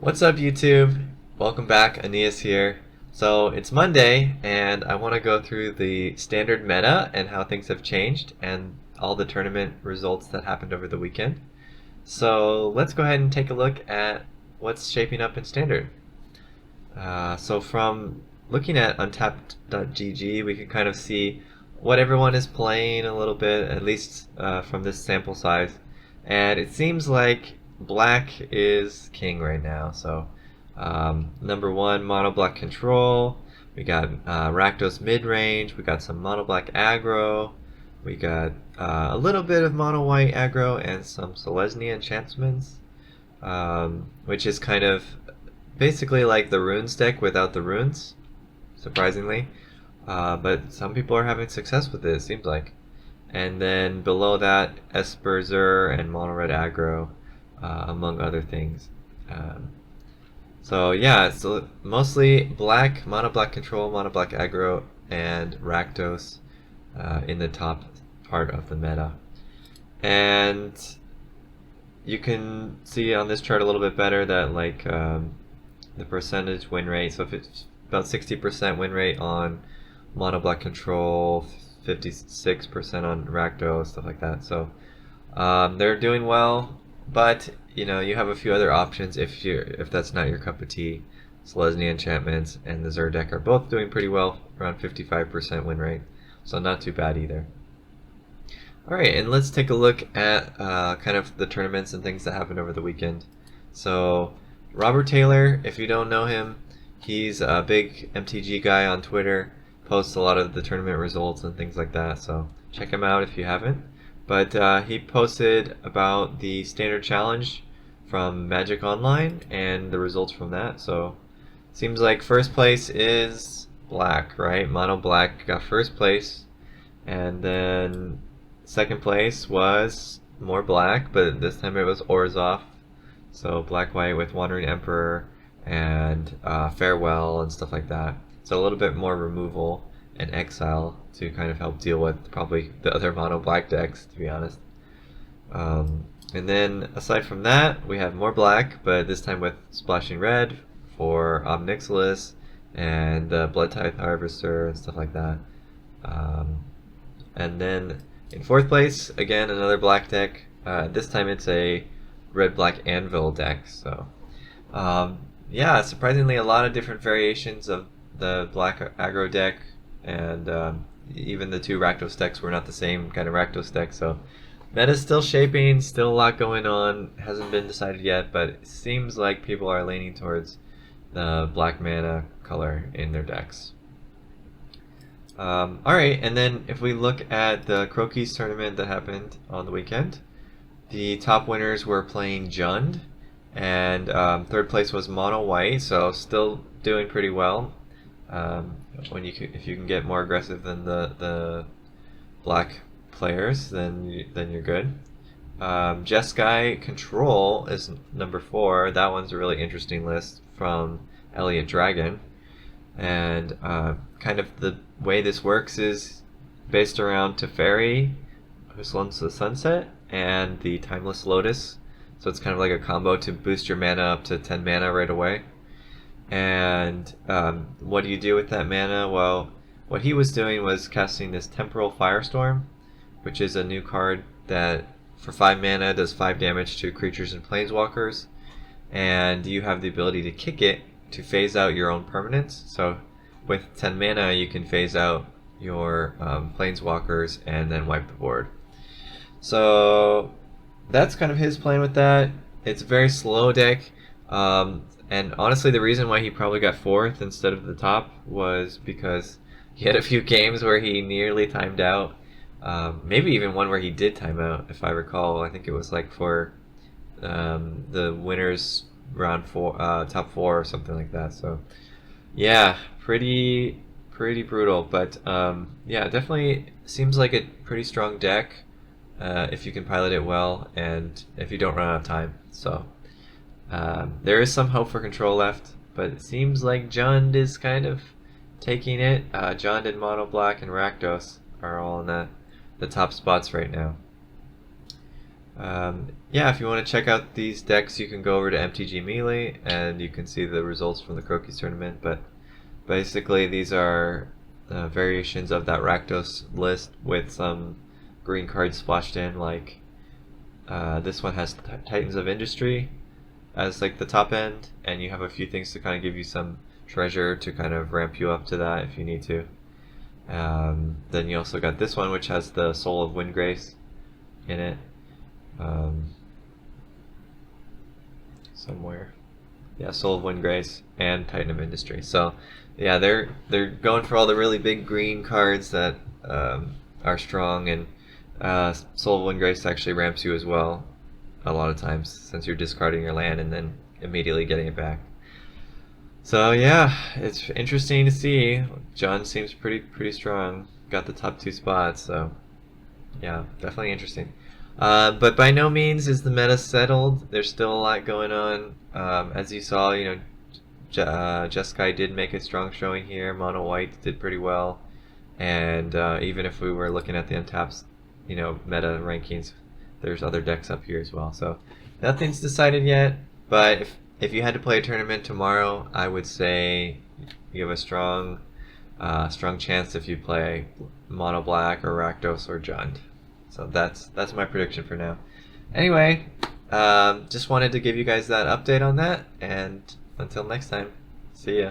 What's up, YouTube? Welcome back, Aeneas here. So it's Monday, and I want to go through the standard meta and how things have changed and all the tournament results that happened over the weekend. So let's go ahead and take a look at what's shaping up in standard. So from looking at untapped.gg, we can kind of see what everyone is playing a little bit, at least from this sample size. And it seems like black is king right now. So number one, mono black control. We got Rakdos mid range. We got some mono black aggro. We got a little bit of mono white aggro and some Selesnya enchantments, which is kind of basically like the runes deck without the runes, surprisingly. But some people are having success with it seems like. And then below that, Esperzer and mono red aggro. Among other things. So yeah, so mostly black, mono black control, mono black aggro, and Rakdos in the top part of the meta. And you can see on this chart a little bit better that like the percentage win rate. So if it's about 60% win rate on mono black control, 56% on Rakdos, stuff like that. So they're doing well. But you know, you have a few other options if that's not your cup of tea. Selesnya enchantments and the Xur deck are both doing pretty well, around 55% win rate, so not too bad either. Alright, and let's take a look at kind of the tournaments and things that happened over the weekend. So Robert Taylor, if you don't know him, he's a big MTG guy on Twitter, posts a lot of the tournament results and things like that, so check him out if you haven't. But he posted about the standard challenge from Magic Online and the results from that. So seems like first place is black, right? Mono black got first place, and then second place was more black, but this time it was Orzhov. So black white with Wandering Emperor and Farewell and stuff like that. So a little bit more removal and exile to kind of help deal with probably the other mono black decks, to be honest. And then aside from that, we have more black, but this time with splashing red for Omnixilis and the Blood Tithe Harvester and stuff like that. And then in fourth place, again another black deck. This time it's a red-black Anvil deck. So yeah, surprisingly a lot of different variations of the black aggro deck. And even the two Rakdos decks were not the same kind of Rakdos deck, so meta's still shaping, still a lot going on, hasn't been decided yet, but it seems like people are leaning towards the black mana color in their decks. Alright, and then if we look at the Crokeyz Tournament that happened on the weekend, the top winners were playing Jund, and third place was Mono White, so still doing pretty well. If you can get more aggressive than the black players, then you're good. Jeskai Control is number 4. That one's a really interesting list from Elliot Dragon, and kind of the way this works is based around Teferi, Who Slumps the Sunset, and the Timeless Lotus. So it's kind of like a combo to boost your mana up to 10 mana right away. And what do you do with that mana? Well, what he was doing was casting this Temporal Firestorm, which is a new card that for 5 mana does 5 damage to creatures and planeswalkers, and you have the ability to kick it to phase out your own permanents. So with 10 mana you can phase out your planeswalkers and then wipe the board. So that's kind of his plan with that. It's a very slow deck. And honestly, the reason why he probably got 4th instead of the top was because he had a few games where he nearly timed out. Maybe even one where he did time out, if I recall. I think it was like for the winners round 4, top 4 or something like that. So yeah, pretty brutal. But yeah, definitely seems like a pretty strong deck if you can pilot it well and if you don't run out of time. So there is some hope for control left, but it seems like Jund is kind of taking it. Jund and Mono Black and Rakdos are all in the top spots right now. Yeah, if you want to check out these decks, you can go over to MTG Melee and you can see the results from the Crokeyz Tournament. But basically, these are variations of that Rakdos list with some green cards splashed in. Like this one has Titans of Industry as like the top end, and you have a few things to kind of give you some treasure to kind of ramp you up to that if you need to. Then you also got this one, which has the Soul of Windgrace in it. Somewhere, yeah, Soul of Windgrace and Titan of Industry. So, yeah, they're going for all the really big green cards that are strong, and Soul of Windgrace actually ramps you as well a lot of times since you're discarding your land and then immediately getting it back. So yeah, it's interesting to see. John seems pretty strong. Got the top 2 spots, so yeah, definitely interesting. But by no means is the meta settled. There's still a lot going on. As you saw, Jeskai did make a strong showing here. Mono White did pretty well, and even if we were looking at the Untapped, meta rankings, there's other decks up here as well. So nothing's decided yet. But if you had to play a tournament tomorrow, I would say you have a strong chance if you play Mono Black or Rakdos or Jund. So that's my prediction for now. Anyway, just wanted to give you guys that update on that, and until next time, see ya.